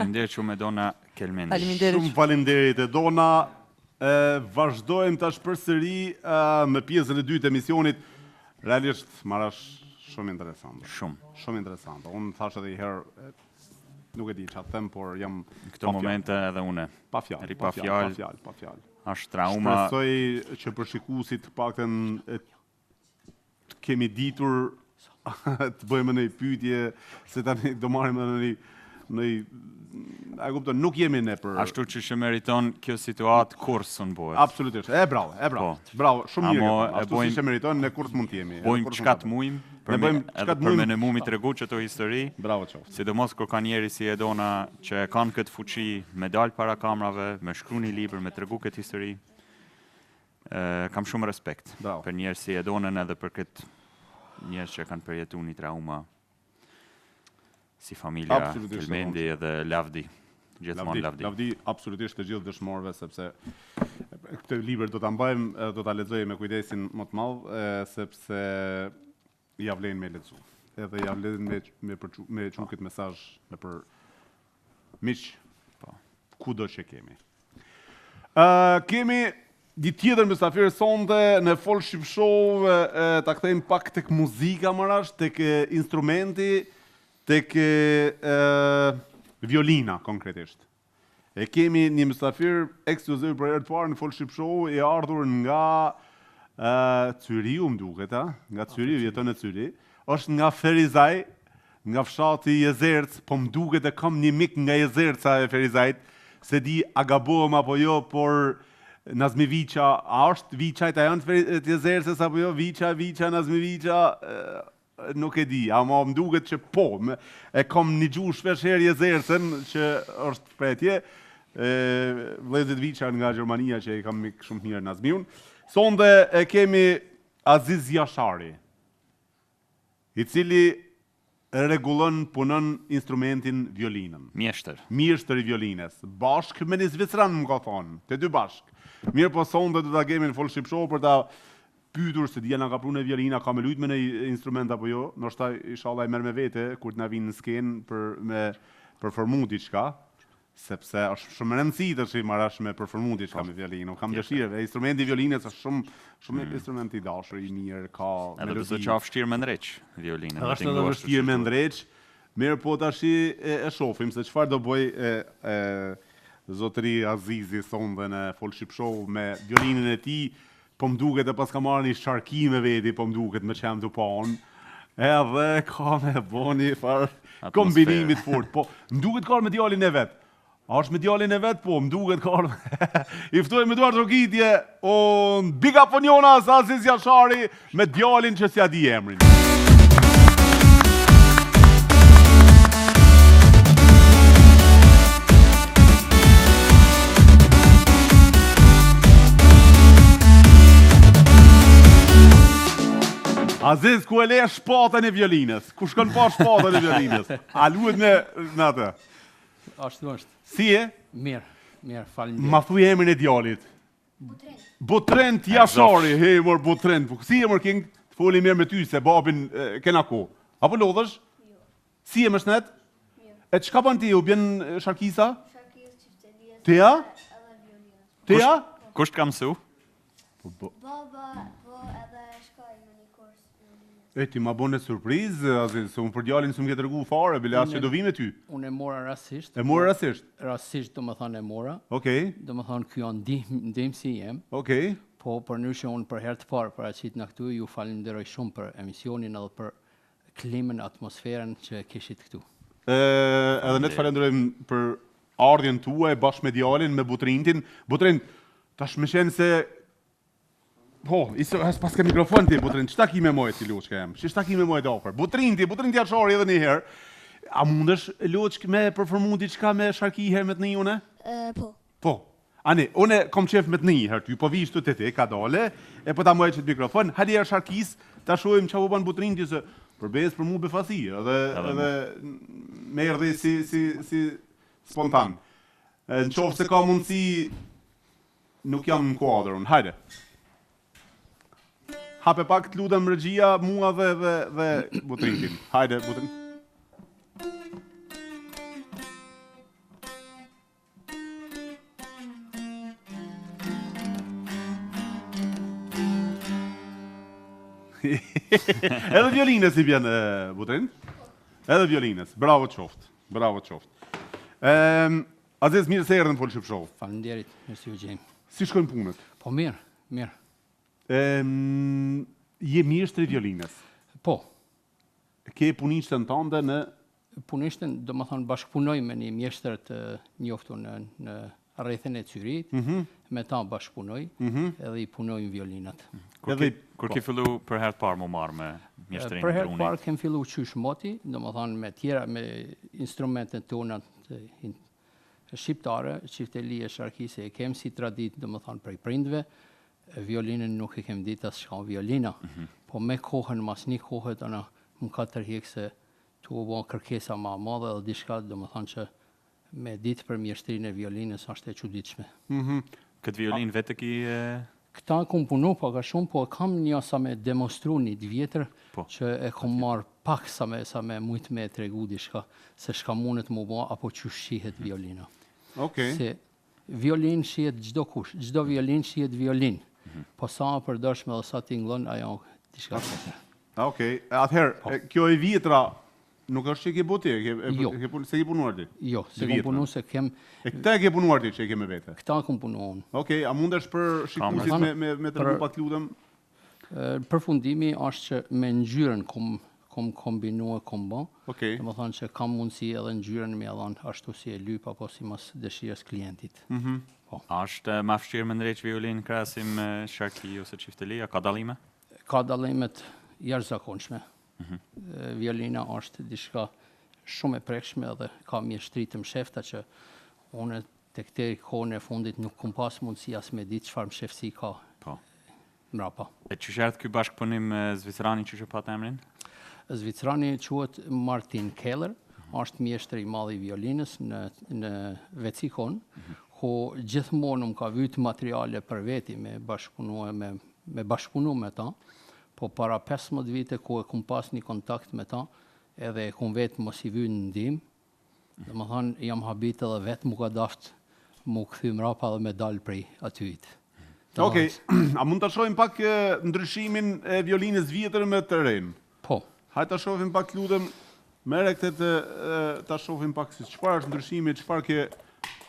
Faleminderit shumë Edona Kelmendi. Shumë faleminderit Edona. Vazhdojmë tash përsëri me pjesën e dytë të emisionit. Realisht marrësh shumë interesante. Shumë interesante. Unë thash edhe një herë, nuk e di çfarë them, por jam në këto momente edhe unë. Pa fjalë. Është trauma. Shpresoj që për shikuesit të paktën të kemi ditur të bëjmë një pyetje se tani do marrim a kupton, nuk jemi ne për ashtu që meriton kjo situatë kursun bëhet. Absolutisht. Bravo. Bravo, shumë mirë. Ashtu si meriton ne kurs mund të jemi. Bojmë çka të mujm. Për me mu mi tregu që to histori. Bravo qoftë. Sidomos kur ka njeri si Edona që kanë këtë fuqi me dal para kamerave, me shkru një libër, me tregu këtë histori. Kam shumë respekt për njerëz si Edonën edhe për këtë njerëz që kanë përjetuar një trauma si familja Kelmendi edhe Lavdi. Gjithmonë Lavdi. Lavdi absolutisht të gjithë dëshmorëve sepse këtë libër do ta mbajmë, do ta lexoj me kujdesin më të madh sepse ja vlen me lexu. Edhe ja vlen me çu këtë mesazh me për miq, kudo që kemi. Kemi ditë tjetër mysafir sonte në Folk Ship Show, ta kthejmë pak tek muzika më rash, tek instrumenti, tek violina konkretisht. E kemi një mysafir ekskluziv për herë të parë në Folk Ship Show, i ardhur nga Cyriu më duket, nga Cyriu, jeton në Cyri. Është nga Ferizaj, nga fshati Jezerc, po më duket e kam një mik nga Jezerca e Ferizajt, se di a gabohem apo jo, por Nazmi Viqa, a është Viqajt, a janë të Jezercës apo jo, Viqa, Nazmi Viqa, nuk e di, ama më duket që po, e kam një gjuhë shpesh herë Jezercën që është për atje, vëllezërit Viqa nga Gjermania që e kam mik shumë mirë Nazmiun. Sonde e kemi Aziz Jashari, i cili rregullon, punon instrumentin violinën. Mjeshtër i violinës, bashkë me një Zvicran më ka thonë, të dy bashkë. Mirë po sonde do ta kemi në Folk Ship Show për ta pyetur se dia na ka prunë violina, ka me lujt me një instrument apo jo, ndoshta inshallah e merr me vete kur të na vinë në skenë për performu diçka, sepse është shumë rëndësi të shi marrash me performu diçka me violinë. Kam dëshirë, instrumenti i violinës është shumë instrument i dashur, i mirë, ka melodi. Edhe pse ka vështirë me ndreq violinën. Është edhe vështirë me ndreq. Mirë po tash e shohim se çfarë do bëj zotëri Azizi sonde në Folk Ship Show me violinën e tij. Po më duket e pas ka marrë një sharki me veti, po më duket me qemë të panë. Edhe ka me bo një farë kombinimit fort. Po, më duket ka me djalin e vetë. A është me djalin e vetë? Po, më duket ka me... I ftoj me duar trokitje, big up on Jonas, Aziz Jashari, me djalin që s'ja di emrin. Aziz, ku e le shpatën e violinës? Ku shkon pa shpatën e violinës? A luet me atë? Ashtu është. Si e? Mirë, faleminderit. Ma thuj emrin e djalit. Butrend Jashari, mor Butrend. Si e mor king? Foli mirë me ty se babin kena ko. Apo lodhësh? Si e më shnet? E çka bën ti? U bjen sharkisa? Teja? Teja? Kusht ka mësu? Baba, edhe shkoj në një kurs. E ti ma bën e surprizë, Aziz, se unë për djalin s'u më ke tregu fare, bile as që do vi me ty. Unë e mora rastisht. E mora rastisht? Rastisht do më thonë e mora. Okej. Do më thonë kjo ndihmësi jem. Okej. Po për ndryshe unë për herë të parë për aqit në këtu, ju falenderoj shumë për emisionin edhe për klimën, atmosferën që kishit këtu. Edhe ne të falenderojmë për ardhjen tuaj bashkë me djalin, me Butrindin. Butrind, tash më shenë se po, as pas ke mikrofon ti, Butrind, qëta ki me mojë ti loqë ka jem? Qëta ki me mojë të ofër? Butrind Jashari edhe një herë. A mundesh loqë me performu diçka me sharki herë me të një une? Po. Po. Ani, une kom qef me të një herë, ty po vishtu të ti, ka dole, e po ta mojë që të mikrofon, hadi herë sharkis, ta shojmë që u banë Butrindi se përbes për mu befasi, edhe me erdhi si spontan. Në qofë se ka mundësi, nuk jam në kuadrë unë, hajde. Hape pak të ludem regjia, mua dhe Butrindin. Hajde, Butrind. Edhe violinës i vjen, Butrin. Edhe violinës. Bravo qoftë. Bravo qoftë. Aziz, mirë se erdhën në Folship Show. Faleminderit, mirë u gjejmë. Si shkojnë punët? Po mirë, mirë. Je mjeshtri violinës. Po. Ke punishtën tënde në... Punishtën, do më thonë, bashkëpunoj me një mjeshtër të njoftu në rrethin e Cyrit, me ta bashkëpunoj, edhe i punojnë violinat. Kur ke fillu për herë të parë më marrë me mjeshtërinë Për e herë të drunit? parë kem fillu qysh moti, do më thonë me tjera, me instrumentet tona shqiptare, Çifteli e Sharkisë e kem si tradit, do më thonë prej prindve, violinën nuk e kem ditë as shka violina, po me kohën, mas një kohët, më ka tërhjek se tu u bo kërkesa ma madhe dhe diçka, do më thonë që me ditë për mjeshtrinë e violinës është e çuditshme. Këtë violinë vetë ki... Këta kom punu paka shumë, po kam një sa me demonstru një vjetër që e kom marrë pak sa me mujtë me tregu diçka, se shka mundet mu bo apo që shihet violina. Se violin shihet gjdo kush, gjdo violin shihet violin, po sa përdorshme dhe sa tinglon, ajo diçka tjetër. Okej, atëherë, kjo e vjetra, nuk është që ke bote, se ke punuar ti? Jo, se kom punu se kem... E këta e ke punuar ti që e ke me vete? Këta kom punu unë. Okej, a mundesh për shikusit me të rrgu pak lutëm? Përfundimi është që me ngjyrën kom kombinu e kom bo. Okej. Dhe më thonë që kam mundësi edhe ngjyrën me adhon ashtu si e lyp apo si mas dëshirës klientit. A është ma fështirë me ndreq violinë krahasim me Sharki ose Çifteli, a ka dallime? Ka dallimet jashtëzakonshme. Violina është diçka shumë e prekshme dhe ka mjeshtri të mshefta që unë tek te kohën e fundit nuk kom pas mundësi as me ditë çfarë mshefsi ka mrapa. E që erdhë ky bashkëpunim me Zvicrani që pat emrin? Zvicrani quhet Martin Keller, është mjeshtër i madh i violinës në Vecikon, ku gjithmonë më ka vyt materiale për veti me bashkëpunu me ta. Po para 15 vite ku e kum pas një kontakt me ta, edhe e kum vetë mos i vynë në ndim, dhe më thonë jam habit edhe vetë mu ka daft mu këthy mrapa dhe me dalë prej atyjit. Okej, a mund të shohim pak ndryshimin e violinës vjetër me të rejnë? Po. Hajtë të shohim pak lutëm, mere këtë të shohim pak si qëfar është ndryshimi, qëfar ke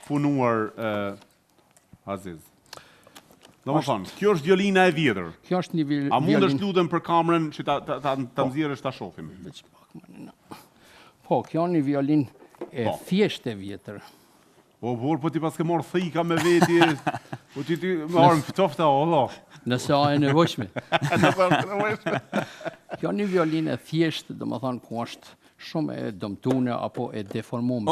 punuar Aziz? Do më thonë, kjo është violina e vjetër. Kjo është një violinë. A mund është lutëm për kamerën që ta nxjerrësh ta shohim? Po, kjo është një violinë e thjeshtë e vjetër. O, po ti pas ke marrë thika me veti, po ti marrë më ftofta, o, Nëse a e nevojshme. Kjo një violinë e thjeshtë, do më thonë, ku është shumë e dëmtune apo e deformume.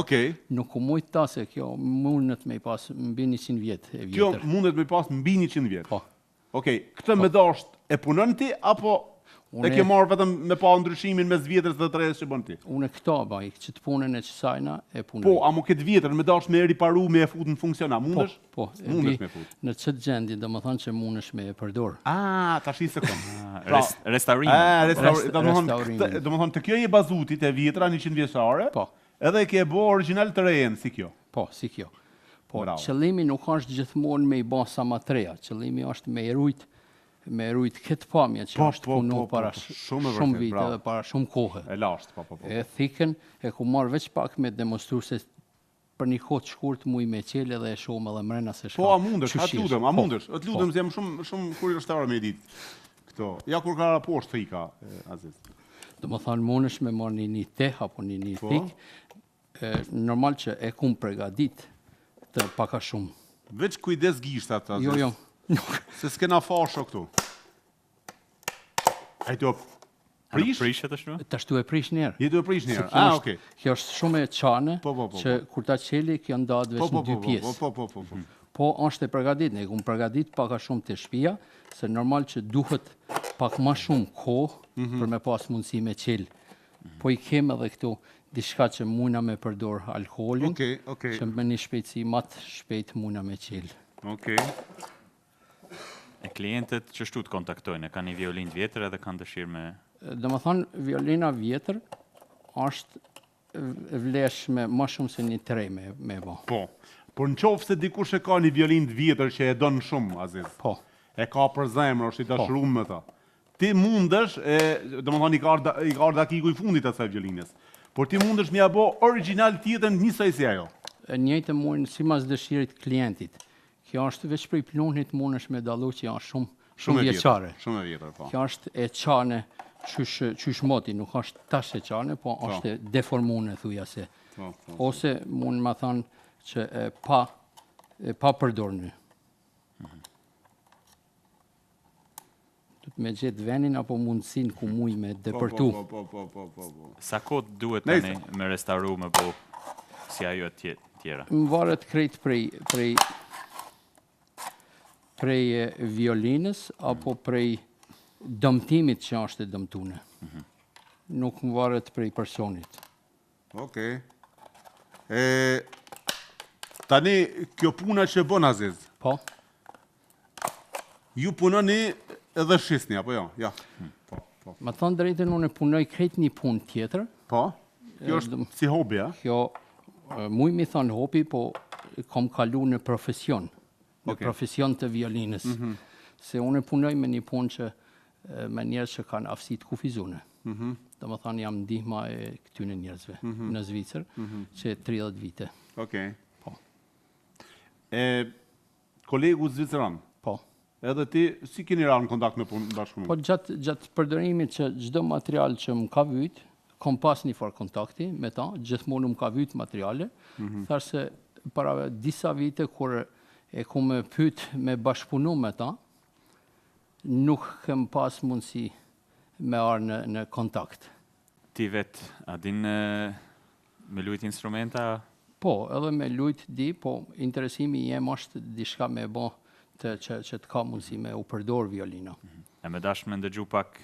Nuk u mujtë ta se kjo mundet me i pas mbi 100 vjetë e vjetër. Kjo mundet me i pas mbi 100 vjetë? Po. Okej, këtë me dasht e punën ti, apo e ke marrë vetëm me pa ndryshimin mes vjetërës dhe të rejës që bën ti? Unë këto baj, që të punën e qësajna e punën. Po, a mu këtë vjetër me dasht me riparu, me e fut në funksiona, mundesh? Po, mundesh me fut. Në qëtë gjendi, dhe më thonë që mundesh me e përdor. Ta shi se kom. Restaurim. Do më thonë, të kjo je bazutit e vjetra 100 vjeçare, edhe ke bo original të rejen, si kjo. Po, si kjo. Po, qëllimi nuk është gjithmonë me i ba sa ma treja, qëllimi është me i rujt këtë pamje që është punu para shumë vite dhe para shumë kohë. E lasht, po. E thikën, e ku marrë veç pak me demonstru se për një kohë të shkurt mu i me qele dhe e shumë edhe mrena se shka. Po, a mundesh, atë lutem, se jam shumë kurioztare me ditë këto. Ja kur ka poshtë thika, Aziz. Do më thanë mundesh me marrë një teh apo një thikë, normal që e kum pregadit të paka shumë. Veç kujdes gishtat, Aziz. Jo. Se s'kena fasho këtu. A i të prish? Prishet është në? Ta shtu e prish njerë. Je të e prish njerë? Okej. Kjo është shumë e qane, që kur ta qeli, kjo ndahet veç në 2 pjesë. Po, është e përgadit, ne kumë përgadit paka shumë të shpia, se normal që duhet pak ma shumë kohë për me pas mundësi me qelë. Po i kem edhe këtu diçka që muna me përdor alkoholin, që me një shpejtësi matë shpejt muna me qelë. Okej. E klientët që shtu të kontaktojnë, e ka një violin vjetër edhe kanë dëshirë me... Dhe më thonë, violina vjetër është vleshme ma shumë se një trej me bo. Po, por në qofë se dikush e ka një violin vjetër që e donë shumë, Aziz. Po. E ka për zemrë, është i dashurum me ta. ti mundesh, domethënë i ka ardha dakiku i fundit asaj violinës. Por ti mundesh m'ia bë origjinal tjetër njësoj si ajo. E njëjtë mund sipas dëshirit klientit. Kjo është veç prej plunit mundesh me dallu që janë shumë vjeçare. Shumë e vjetër, po. Kjo është e çane qysh moti, nuk është tash e çane, po është e deformuar thujase. Ose mund ma thonë që e pa përdorni. Me gjetë venin apo mundësin ku muj me depërtu. Po. Sa kohë duhet tani me restauru me bo si ajo tjera? Më varet krejt prej violinës apo prej dëmtimit që është e dëmtune. Nuk më varet prej personit. Okej. Tani, kjo puna që bën Aziz, Po? ju punoni edhe shisni, apo jo? Ja. Po. Ma thonë drejtën, unë punoj krejt një punë tjetër. Po? Kjo është si hobi, a? Kjo, muj mi thonë hobi, po kom kalu në profesion. Në profesion të violinës. Se unë punoj me një punë që me njerëz që kanë aftësi të kufizune. Do më thonë jam ndihma e këtyne njerëzve në Zvicër, që 30 vite. Okej. Po. Kolegu zviceran, Po. edhe ti, si keni ra në kontakt me punë bashkë me? Po gjatë përdorimit që çdo material që më ka vyt, kom pas një farë kontakti me ta, gjithmonë më ka vyt materiale, thash se para disa vite kur e ku me pyet me bashkëpunu me ta, nuk kem pas mundësi me arë në kontakt. Ti vetë, a din me lujt instrumenta? Po, edhe me lujt di, po interesimi jem është diçka me bo që të ka mundësi me u përdor violina. E me dash me ndëgju pak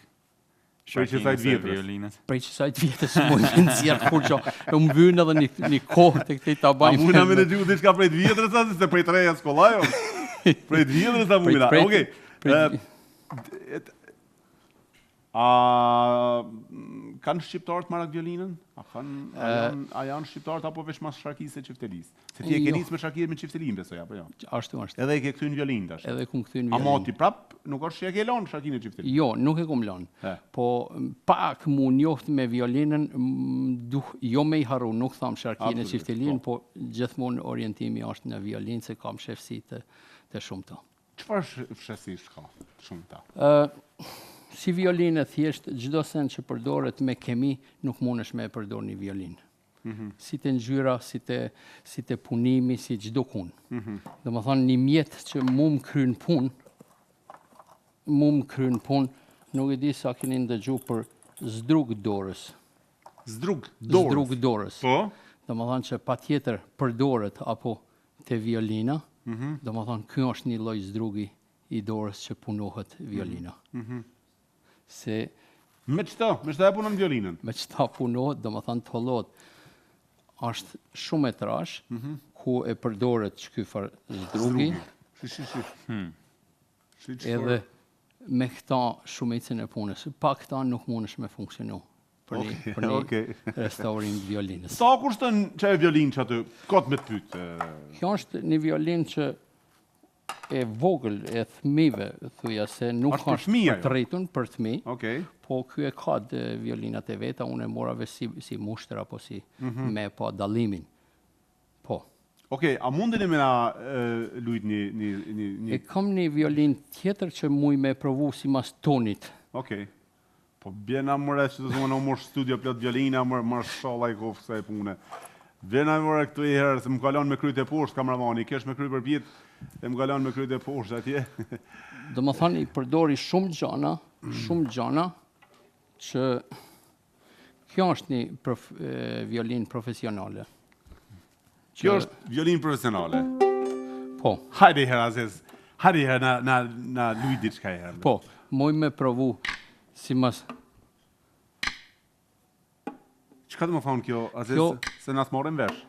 Prej qësajt vjetës. violinës? Prej qësajt vjetës mund të nxjerr kur që e më vynë edhe një kohë të këtej ta A bajmë. muna me në gjuhë diçka prej të vjetërës, asë, se prej të reja s'kollajo? Prej të vjetërës a muna? Okej. Kanë shqiptarët marak violinën? A janë shqiptarët apo veç mas Sharkisë e Çiftelisë? Se ti e ke nisë me Sharkisë me Çiftelinë, besoj, apo jo? Ashtu është. Edhe e ke kthyer në violinë tash. Edhe kum kthyn A violinë. moti prap, nuk është që e ke lënë Sharkinë e Çiftelinë. Jo, nuk e kum lënë. Po pak mu njoft me violinën, jo me i harru, nuk tham Sharkinë e Çiftelinë, po gjithmonë orientimi është në violinë se kam shefsi të shumta. Çfarë fshesish ka shumta? Si violinë thjesht, çdo sen që përdoret me kemi, nuk mundesh me e përdor një violinë. Si të ngjyra, si të punimi, si çdo kun. Do më thonë një mjet që mu më kryen punë, nuk e di sa keni ndëgju për zdrug dorës. Zdrug dorës? Zdrug dorës. Po? Do më thonë që pa tjetër përdoret apo të violina, do më thonë kjo është një lloj zdrugi i dorës që punohet violina. Se Me qëta e punon violinën? me qëta punohet, do më thonë të hollot, është shumë e trash, ku e përdoret që ky farë zdrugi, edhe me këta shumicën e punës. Pa këta nuk mundesh me funksionu për një restaurim violinës. Sa kushton që e violinë që aty? Kot me të pytë? Kjo është një violinë që e vogël e thmive, thuja se nuk është për të rritun, për thmi, po kjo e ka violinat e veta, unë e morave si mushtër apo si me pa dallimin. Po. Okej, a mundeni me na lujt një... E kam një violin tjetër që muj me provu si mas tonit. Okej. Po bjena mëre që të zumë në mosh studio plot violina, mërë shala i kofë se e pune. Bjena mëre këtu i herë, se më kalon me kryt e poshtë, kamravani, kesh me kryt për pjetë, e më kalon me kryt e poshtë atje. Do më thani, i përdori shumë gjana, që kjo është një violin profesionale. Kjo është violin profesionale? Po. Hajde herë, Aziz. Hajde herë, na lujt diçka herë. Po, moj me provu si mas... Çka të më thonë kjo, Aziz, se na s'morën vesh?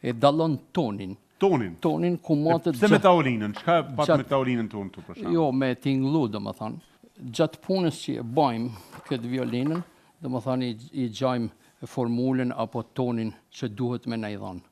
E dallon tonin. Tonin? Tonin ku matët... Pse me taolinën? Çka pat me taolinën tonë të përshamë? Jo, me tinglu, do më thonë. Gjatë punës që e bajmë këtë violinën, do më thonë i gjajmë formulën apo tonin që duhet me na i dhonë.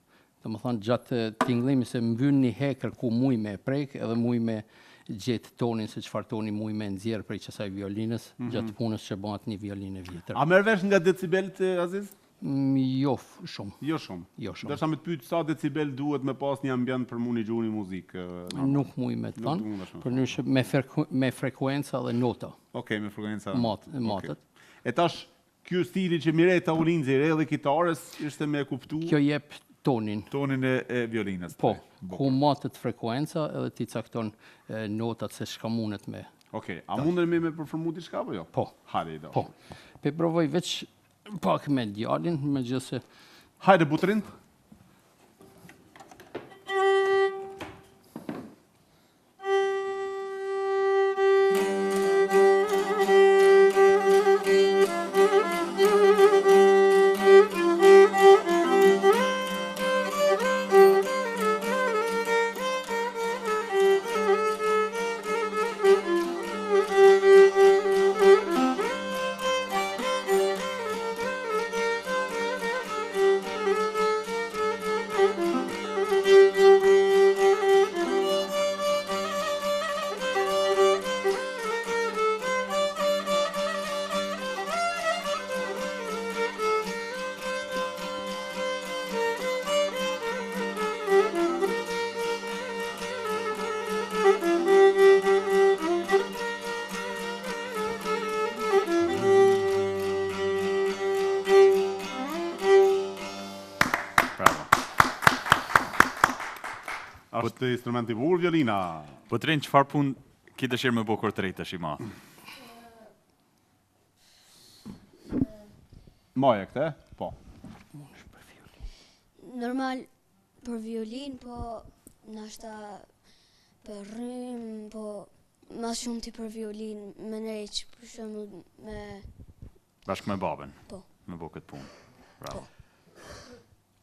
Do më thonë gjatë tinglimi se më vyn një hekër ku muj me prek edhe muj me gjetë tonin se çfarë toni muj me nxjerr prej kësaj violinës gjatë punës që bëhet një violinë e vjetër. A merr vesh nga decibelt, Aziz? Jo shumë. Jo shumë. Jo shumë. Dërsa me të pyet sa decibel duhet me pas një ambient për mu një gjuni muzikë? Nuk muj me të thënë, përndryshe me frekuenca dhe nota. Okej, me frekuenca. Matët. E tash, ky stili që mire taulinzi edhe kitarës ishte me kuptu Kjo jep tonin. Tonin e violinës. Po, ku matët frekuenca edhe ti cakton notat se çka mundet me. Okej, a mundem me përformu diçka apo jo? Po. Hajde i do. Po. Pe provoj veç pak me djalin, megjithëse Hajde butrin. Është instrumenti i bukur violina. Po Trin, çfarë punë ki dëshirë me bo kur të rejtë tash i ma? Maja këtë, po. Normal për violin, po nashta për rrym, po mas shumë ti për violin me nejq, për shumë me... Bashkë me babën? Po. Me bo këtë punë. Bravo.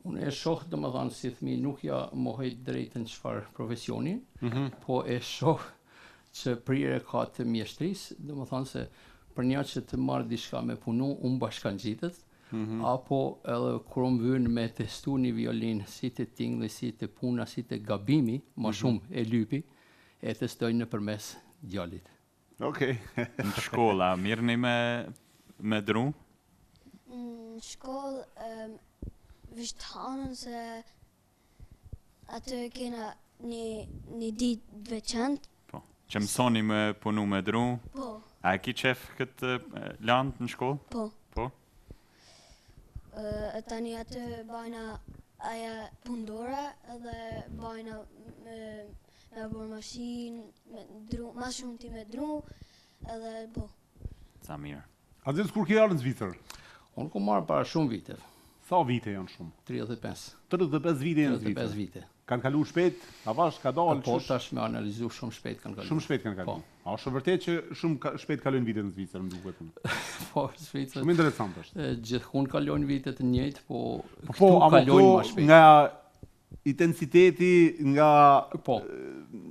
Unë e shoh, domethënë, si fëmijë nuk ja mohoj drejtën çfarë profesioni, po e shoh që prirje ka të mjeshtrisë, domethënë se për një që të marrë diçka me punu, unë bashkangjitet, apo edhe kur më vjen me testu një violinë, si të tingli, si të puna, si të gabimi, më shumë e lypi, e testoj nëpërmes djalit. Okej. Në shkolla, mirëni me dru? Në shkollë, vishtë hanën se atë kena një ditë veçantë. Po. Që mësoni me punu me dru? Po. A e ki qef këtë landë në shkollë? Po. Po? Tani atë bajna aja pundore edhe bajna me bërë mashinë, me dru, ma shumë ti me dru, edhe po. Sa mirë. Aziz, kur ke ardhur në Zvicër? Unë ku marrë para shumë vite. Sa vite janë shumë? 35. 35 vite janë në Zvicër. 35 vite. Kanë kalu shpejt, avash, ka dalë. Po tash me analizu shumë shpejt kanë kaluar. Shumë shpejt kanë kalu. A është vërtet që shumë shpejt kalojnë vitet në Zvicër, më duket. Po, Zvicër. Shumë interesant është. Gjithkund kalojnë vitet të njëjtë, po Po, kalojnë më shpejt. Nga intensiteti, nga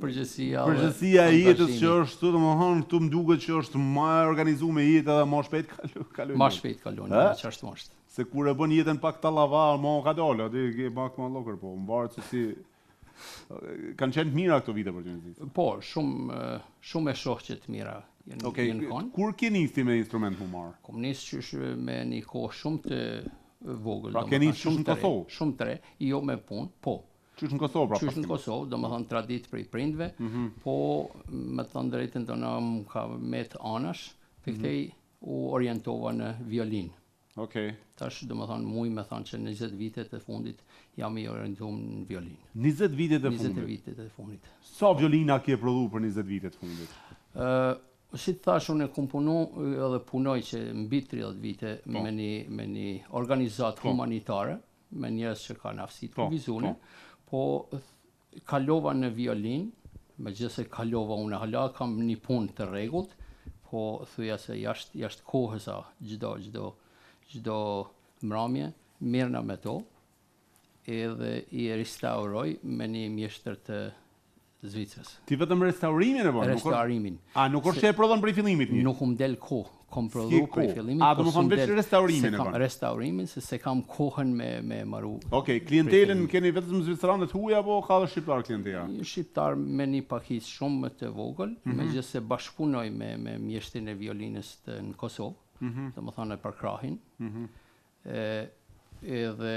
përgjësia e jetës që është, domethënë, këtu më duket që është më e organizuar me jetë edhe më shpejt kalojnë. Më shpejt kalojnë, çashtu është. Se kur e bën jetën pak tallavar, më ka dalë, aty ke pak më llokër, po, mbaret se si kanë qenë të mira këto vite për gjendje. Po, shumë e shoh që të mira janë kanë. Kur ke nisi me instrument më marr? Kom nis që me një kohë shumë të vogël, pra keni shumë të Kosovë. Shumë të re, jo me punë, po. Qysh në Kosovë, pra. Qysh në Kosovë, domethënë traditë prej prindve, po me të thënë drejtën tona më ka met anash, pikëtej u orientova në violinë. Okej. Tash domethënë muj me thënë që 20 vitet e fundit jam i orientuar në violinë. 20 vitet e fundit. 20 vitet e fundit. Sa violina ke prodhuar për 20 vitet e fundit? Si të thash, unë e komponu edhe punoj që mbi 30 vite me një organizat humanitare, me njerëz që kanë aftësi të vizune, po kalova në violin, megjithëse kalova unë hala kam një punë të rregullt, po thuja se jashtë kohës çdo mramje mirëna me to, edhe i restauroj me një mjeshtër të Zvicrës. Ti vetëm restaurimin e bën? Restaurimin. Nuk është që e prodhon prej fillimit një? Nuk del kohë. kom prodhu prej fillimit. A, do më thonë veç restaurimin e kanë? Restaurimin, se kam kohën me maru. Okej, klientelën keni vetëm zviceranët huaj apo ka dhe shqiptar klientela? Shqiptar me një pakicë shumë të vogël, megjithëse bashkëpunoj me mjeshtin e violinës në Kosovë, do më thonë për krahin. Edhe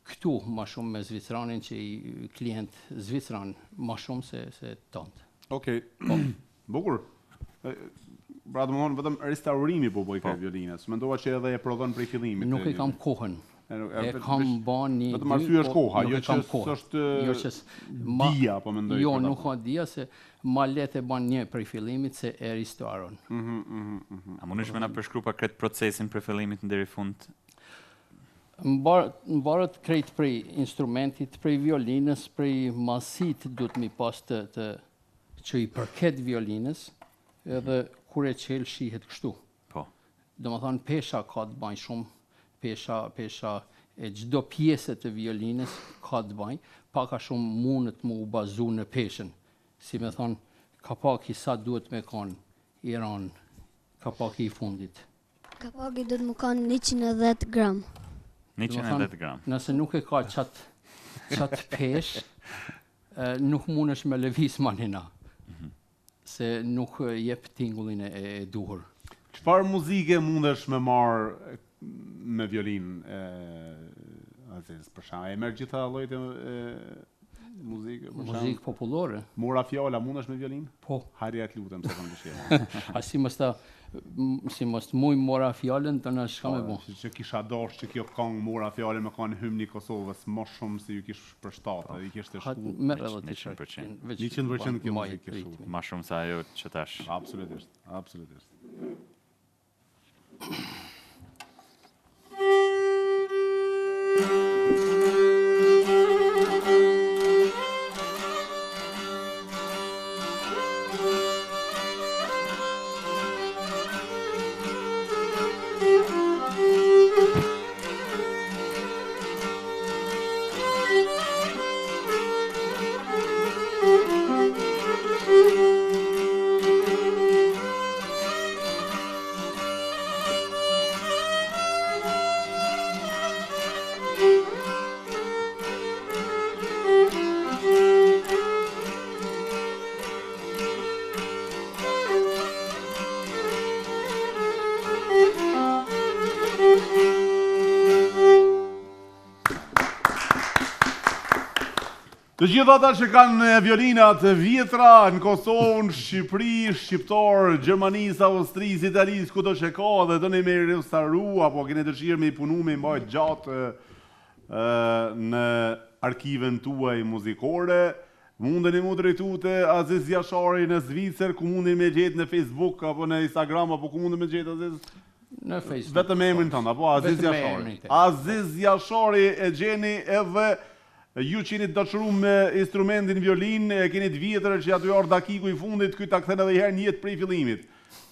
këtu ma shumë me zviceranin që i klient zviceran ma shumë se tëndë. Okej, bukur. Pra të më thonë vetëm restaurimi po boj ka violinës. Mendova që edhe e prodhon prej fillimit. Nuk e kam kohën. E kam ban një... Vetëm arsye është koha, jo që është dia, po mendoj. Jo, nuk ka dia se ma letë e ban një prej fillimit se e restauron. A mundesh me na përshkru pa këtë procesin për fillimit në deri fund? Mbarët krejt prej instrumentit, prej violinës, prej masit duhet mi pas të që i përket violinës, edhe kur e qelë shihet kështu. Po. Do më thonë pesha ka të bajnë shumë, pesha e gjdo pjesët të violinës ka të bajnë, paka shumë mundet mu bazu në peshen. Si me thonë, kapaki sa duhet me kanë Iran, kapaki i fundit. Kapaki duhet mu kanë 110 gram. 110 gram. Nëse nuk e ka qatë pesh, nuk mundesh me lëviz manina, se nuk jep tingullin e duhur. Çfarë muzike mundesh me marr me violinë? Aziz, për shembull, e merr gjitha llojet e muzikë, për shembull. Muzikë popullore. Mora fjala mundesh me violinë? Po. Harja të lutem se kam dëshirë. A si mos muj mora fjalën të në shka me bu. Që kisha dosh që kjo këngë mora fjallën me kanë hymni Kosovës, më shumë se ju kish përshtatë, i kishte shku. Merë edhe të 100% kjo muzikë kish shku. Ma shumë se ajo që tash. Absolutisht, absolutisht. Të gjithë ata që kanë violinat vjetra në Kosovë, në Shqipëri, Shqiptar, Gjermanisë, Austrisë, Italisë, kudo që ka dhe doni me restauru apo keni dëshirë me i punu me i mbajt gjatë në arkiven tuaj muzikore, mundeni mu drejtu të Aziz Jashari në Zvicër, ku mundeni me gjetë në Facebook apo në Instagram apo ku mundeni me gjetë Aziz? Në Facebook. Vetëm emrin tënd apo Aziz Jashari. Aziz Jashari e gjeni edhe ju që jeni të dashuru me instrumentin violin, e keni të vjetër që aty orë dakiku i fundit, këtë ta kthen edhe i herë një jetë prej fillimit.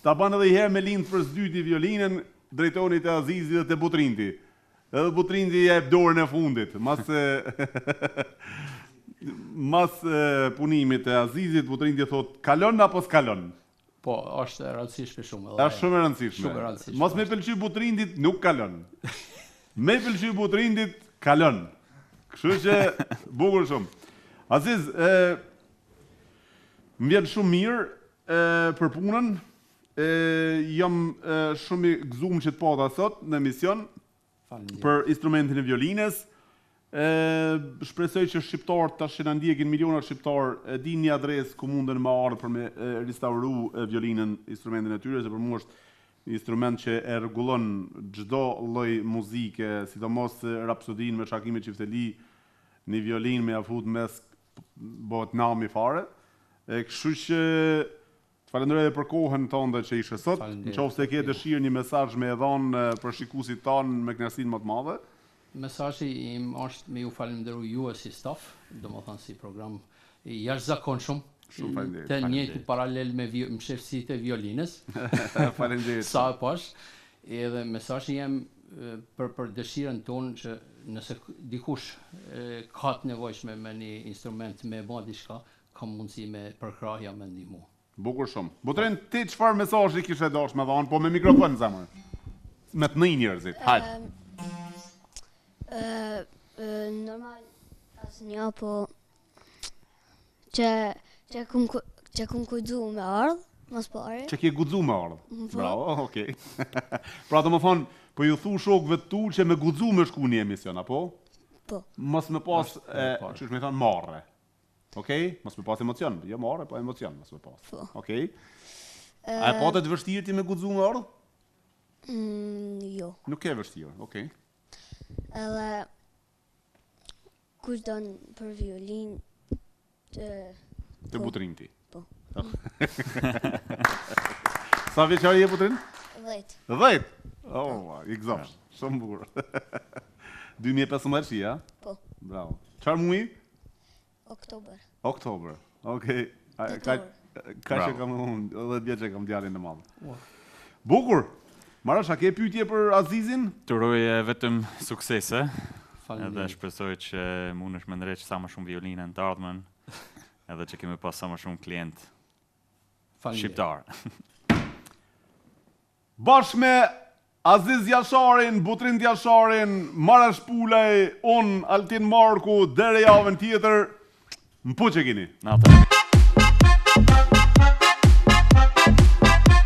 Ta ban edhe i herë me lindë për sdyti violinën, drejtoni të Azizi dhe të Butrinti. Edhe Butrinti jep dorën e fundit. Mas punimit të Azizit, Butrinti thot, kalon apo s'kalon? Po, është e rëndësishme shumë. Është shumë e rëndësishme. Mos me pëlqy Butrintit, nuk kalon. Me pëlqy Butrintit, kalon. Kështu që bukur shumë. Aziz, më vjen shumë mirë për punën. Jam shumë i gëzuar që të pata sot në emision për instrumentin e violinës. Shpresoj që shqiptarët tash që na ndjekin miliona shqiptar e dinë një adresë ku munden me ardhur për me restauru violinën, instrumentin e tyre, se për mua është një instrument që e rregullon çdo lloj muzike, sidomos rapsodinë me Shakime Çifteli, një violinë me afut mes bëhet nami fare. Kështu që të falenderoj edhe për kohën tënde që ishe sot. Nëse ke dëshirë një mesazh me e dhënë për shikuesit tanë me kënaqësinë më të madhe. Mesazhi im është me ju falenderoj ju si staf, domethënë si program i jashtëzakonshëm. Shumë faleminderit. Të njëjtë paralel me mshefësitë e violinës. Faleminderit. Sa posh. Edhe mesazhi jam për dëshirën tonë që nëse dikush ka të nevojshme me një instrument me bë diçka, ka mundësi me përkrahja me ndihmu. Bukur shumë. Butrin, ti çfarë mesazhi kishe dashur me dhënë, po me mikrofon zamër. Me të nëj njerëzit. Hajde. Normal asnjë, po që kum kujdu me ardh, mos pari. Që ke guxu me ardh. Bravo, okej. Pra do më thonë, po ju thu shokëve tu që me guxu me shku një emision, apo? Po. Mos me pas, çu më thon marrë. Okej? Mos me pas emocion, jo marrë, po emocion mos me pas. Po. Okej? A e patë të vështirë ti me guxu me ardh? Jo. Nuk e vështirë, okej. Edhe kush don për violin Të Butrin ti. Po. Sa vjeçari je Butrin? 10. 10. Oh, i gëzosh. Shumë bukur. 2015 shi, ja? Po. Bravo. Çfarë muaji? Oktober. Oktober. Okej. Ka që kam unë, 10 vjeç që kam djalin në madh. Bukur. Marash, a ke pyetje për Azizin? Të uroje vetëm suksese. Edhe Faleminderit. shpresoj që mundesh me ndreq sa më shumë violinën të ardhmen, edhe që kemi pas sa më shumë klient shqiptar. Bashkë me Aziz Jasharin, Butrin Jasharin, Marash Pulaj, unë Altin Marku, deri javën tjetër, më puqe kini. Natë.